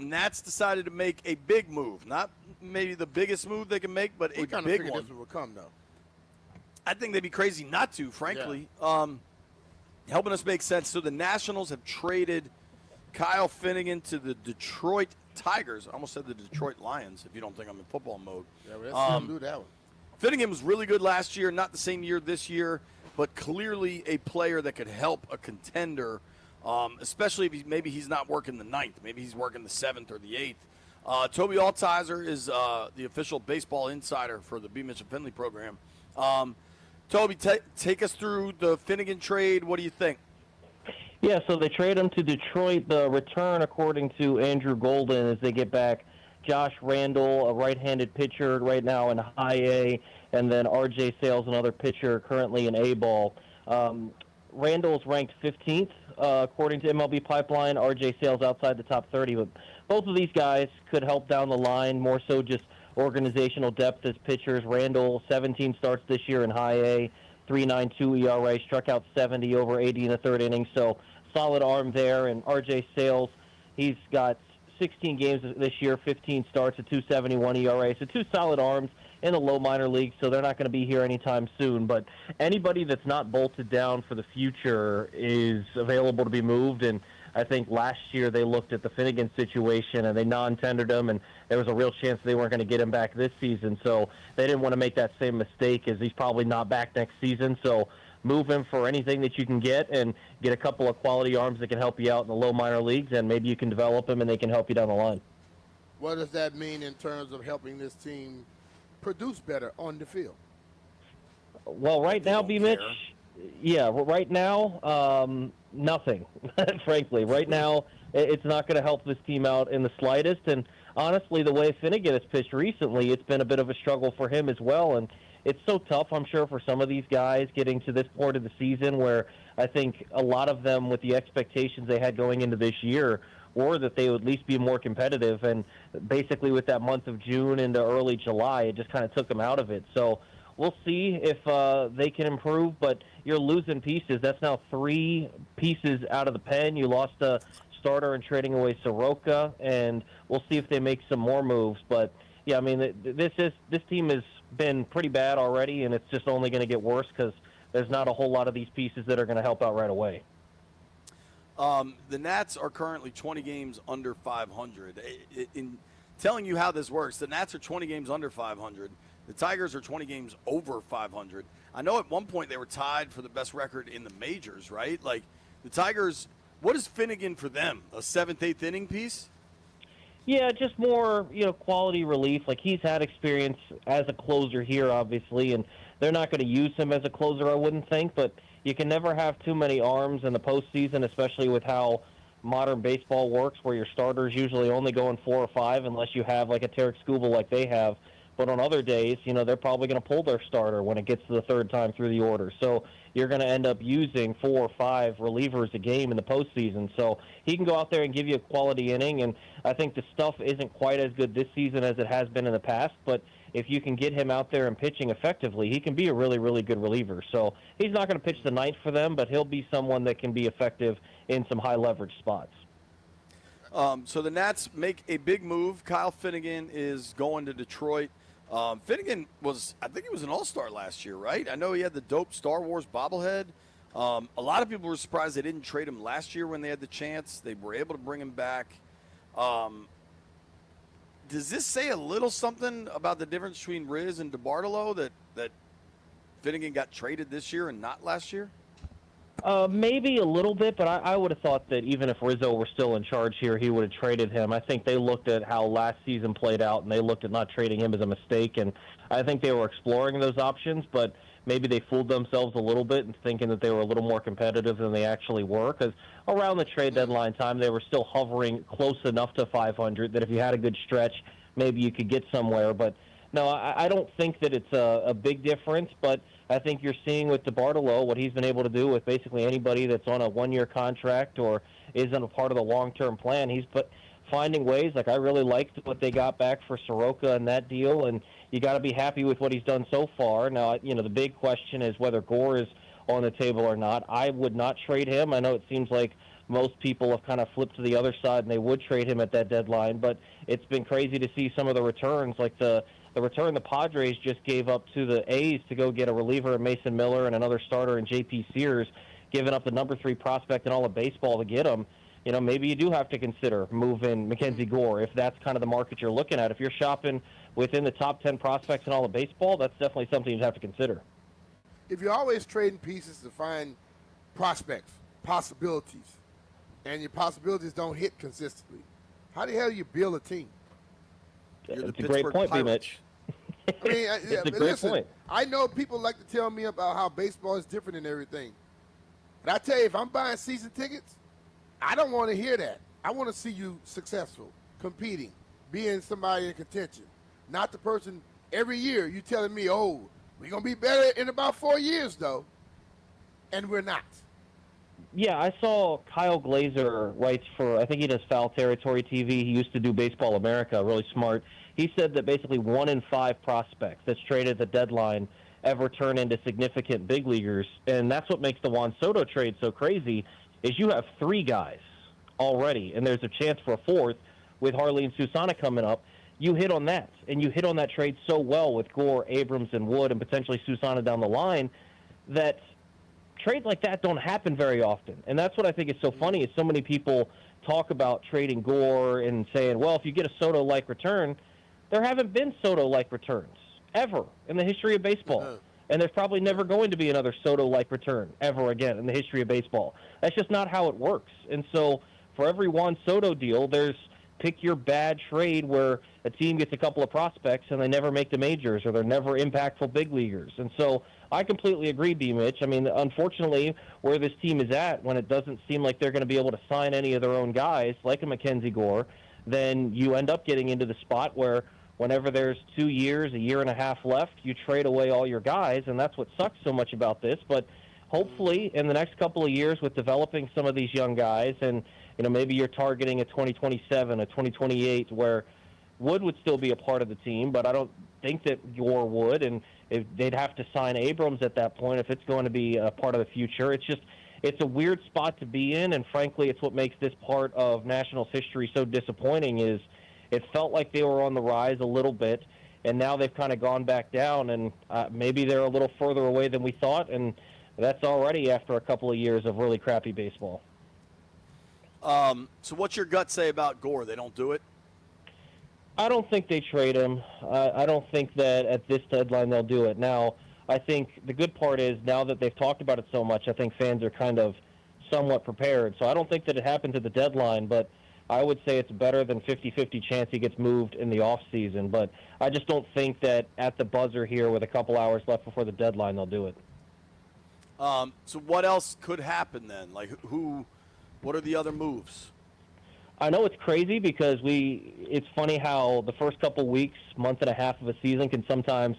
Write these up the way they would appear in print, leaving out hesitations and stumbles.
Nats decided to make a big move. Not maybe the biggest move they can make, but a big one. We kind of figured this would come, though. I think they'd be crazy not to, frankly. Yeah. Helping us make sense. So the Nationals have traded Kyle Finnegan to the Detroit Tigers. I almost said the Detroit Lions, if you don't think I'm in football mode. Yeah, let's do that one. Finnegan was really good last year, not the same year this year, but clearly a player that could help a contender, especially if maybe he's not working the ninth. Maybe he's working the seventh or the eighth. Tobi Altizer is the official baseball insider for the BMitch and Finlay program. Toby, take us through the Finnegan trade. What do you think? Yeah, so they trade him to Detroit. The return, according to Andrew Golden, is they get back Josh Randall, a right-handed pitcher right now in high A, and then R.J. Sales, another pitcher currently in A-ball. Randall's ranked 15th, according to MLB Pipeline. R.J. Sales outside the top 30. But both of these guys could help down the line, more so just organizational depth as pitchers. Randall, 17 starts this year in high A, 3.92 ERA, struck out 70 over 80 in the third inning, so solid arm there. And R.J. Sales, he's got 16 games this year, 15 starts, a 2.71 ERA, so two solid arms in the low minor leagues, so they're not going to be here anytime soon. But anybody that's not bolted down for the future is available to be moved, and I think last year they looked at the Finnegan situation and they non-tendered him, and there was a real chance they weren't going to get him back this season. So they didn't want to make that same mistake, as he's probably not back next season. So move him for anything that you can get and get a couple of quality arms that can help you out in the low minor leagues, and maybe you can develop him and they can help you down the line. What does that mean in terms of helping this team produce better on the field? Well, right now, BMitch, right now, nothing, frankly. Right now, it's not going to help this team out in the slightest. And honestly, the way Finnegan has pitched recently, it's been a bit of a struggle for him as well. And it's so tough, I'm sure, for some of these guys getting to this point of the season where I think a lot of them, with the expectations they had going into this year, or that they would at least be more competitive. And basically with that month of June into early July, it just kind of took them out of it. So we'll see if they can improve, but you're losing pieces. That's now 3 pieces out of the pen. You lost a starter and trading away Soroka, and we'll see if they make some more moves. But, yeah, I mean, this team has been pretty bad already, and it's just only going to get worse because there's not a whole lot of these pieces that are going to help out right away. The Nats are currently 20 games under 500. In telling you how this works, the Nats are 20 games under 500. The Tigers are 20 games over 500. I know at one point they were tied for the best record in the majors, right? Like, the Tigers, what is Finnegan for them? A 7th, 8th inning piece? Yeah, just more, quality relief. Like, he's had experience as a closer here, obviously, and they're not going to use him as a closer, I wouldn't think, but you can never have too many arms in the postseason, especially with how modern baseball works, where your starters usually only going 4 or 5 unless you have like a Tarek Skubal like they have. But on other days, they're probably going to pull their starter when it gets to the third time through the order. So you're going to end up using 4 or 5 relievers a game in the postseason. So he can go out there and give you a quality inning, and I think the stuff isn't quite as good this season as it has been in the past, but if you can get him out there and pitching effectively, he can be a really, really good reliever. So he's not going to pitch the ninth for them, but he'll be someone that can be effective in some high-leverage spots. So the Nats make a big move. Kyle Finnegan is going to Detroit. Finnegan I think he was an all-star last year, right? I know he had the dope Star Wars bobblehead. A lot of people were surprised they didn't trade him last year when they had the chance. They were able to bring him back. Does this say a little something about the difference between Riz and DeBartolo that Finnegan got traded this year and not last year? Maybe a little bit, but I would have thought that even if Rizzo were still in charge here, he would have traded him. I think they looked at how last season played out, and they looked at not trading him as a mistake, and I think they were exploring those options, but maybe they fooled themselves a little bit in thinking that they were a little more competitive than they actually were, because around the trade deadline time, they were still hovering close enough to 500 that if you had a good stretch, maybe you could get somewhere. But no, I don't think that it's a big difference, but I think you're seeing with DeBartolo what he's been able to do with basically anybody that's on a one-year contract or isn't a part of the long-term plan. He's finding ways. Like, I really liked what they got back for Soroka in that deal, and you got to be happy with what he's done so far. Now, the big question is whether Gore is on the table or not. I would not trade him. I know it seems like most people have kind of flipped to the other side and they would trade him at that deadline. But it's been crazy to see some of the returns, like the return the Padres just gave up to the A's to go get a reliever in Mason Miller and another starter in J.P. Sears, giving up the number 3 prospect in all of baseball to get him. You know, maybe you do have to consider moving Mackenzie Gore if that's kind of the market you're looking at. If you're shopping within the top 10 prospects in all of baseball, that's definitely something you'd have to consider. If you're always trading pieces to find prospects, possibilities, and your possibilities don't hit consistently, how the hell do you build a team? It's a great point, BMitch. I mean, it's a great point. I know people like to tell me about how baseball is different and everything. But I tell you, if I'm buying season tickets, I don't want to hear that. I want to see you successful, competing, being somebody in contention. Not the person every year you telling me, oh, we're going to be better in about 4 years, though. And we're not. Yeah, I saw Kyle Glazer writes for, I think he does Foul Territory TV. He used to do Baseball America, really smart. He said that basically 1 in 5 prospects that's traded at the deadline ever turn into significant big leaguers. And that's what makes the Juan Soto trade so crazy, is you have 3 guys already, and there's a chance for a 4th with Harley and Susana coming up. You hit on that, and you hit on that trade so well with Gore, Abrams, and Wood, and potentially Susana down the line, that trades like that don't happen very often. And that's what I think is so funny, is so many people talk about trading Gore and saying, well, if you get a Soto-like return, there haven't been Soto-like returns ever in the history of baseball. And there's probably never going to be another Soto-like return ever again in the history of baseball. That's just not how it works. And so for every Juan Soto deal, there's pick your bad trade where a team gets a couple of prospects and they never make the majors or they're never impactful big leaguers. And so I completely agree, B-Mitch. I mean, unfortunately, where this team is at, when it doesn't seem like they're going to be able to sign any of their own guys, like a Mackenzie Gore, then you end up getting into the spot where whenever there's 2 years, a year and a half left, you trade away all your guys, and that's what sucks so much about this. But hopefully in the next couple of years with developing some of these young guys, and you know, maybe you're targeting a 2027, a 2028, where Wood would still be a part of the team, but I don't think that Gore would, and if they'd have to sign Abrams at that point if it's going to be a part of the future. It's a weird spot to be in, and frankly, it's what makes this part of Nationals history so disappointing. Is it felt like they were on the rise a little bit, and now they've kind of gone back down, and maybe they're a little further away than we thought, and that's already after a couple of years of really crappy baseball. So what's your gut say about Gore? They don't do it? I don't think they trade him. I don't think that at this deadline they'll do it. Now, I think the good part is now that they've talked about it so much, I think fans are kind of somewhat prepared. So I don't think that it happens at the deadline, but I would say it's better than 50-50 chance he gets moved in the offseason. But I just don't think that at the buzzer here with a couple hours left before the deadline they'll do it. So what else could happen then? Like what are the other moves? I know it's crazy because it's funny how the first couple weeks, month and a half of a season can sometimes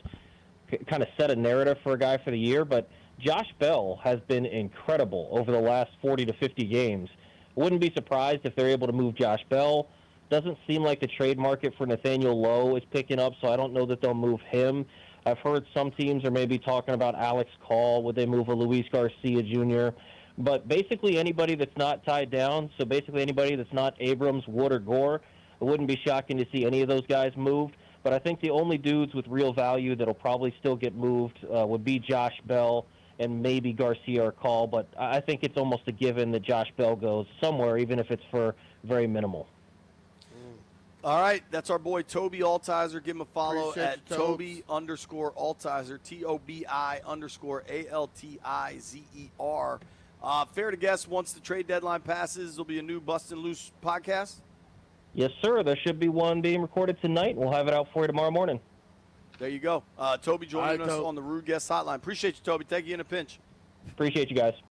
kind of set a narrative for a guy for the year, but Josh Bell has been incredible over the last 40 to 50 games. Wouldn't be surprised if they're able to move Josh Bell. Doesn't seem like the trade market for Nathaniel Lowe is picking up, so I don't know that they'll move him. I've heard some teams are maybe talking about Alex Call. Would they move a Luis Garcia Jr.? But basically anybody that's not tied down, so basically anybody that's not Abrams, Wood, or Gore, it wouldn't be shocking to see any of those guys moved. But I think the only dudes with real value that'll probably still get moved would be Josh Bell and maybe Garcia or Call. But I think it's almost a given that Josh Bell goes somewhere, even if it's for very minimal. All right, that's our boy Tobi Altizer. Give him a follow Appreciate at you, Tobi_Altizer, TOBI_ALTIZER. Fair to guess, once the trade deadline passes, there'll be a new Bustin' Loose podcast? Yes, sir. There should be one being recorded tonight. We'll have it out for you tomorrow morning. There you go. Tobi joining us Tobi. on the Rude Guest Hotline. Appreciate you, Tobi. Take you in a pinch. Appreciate you guys.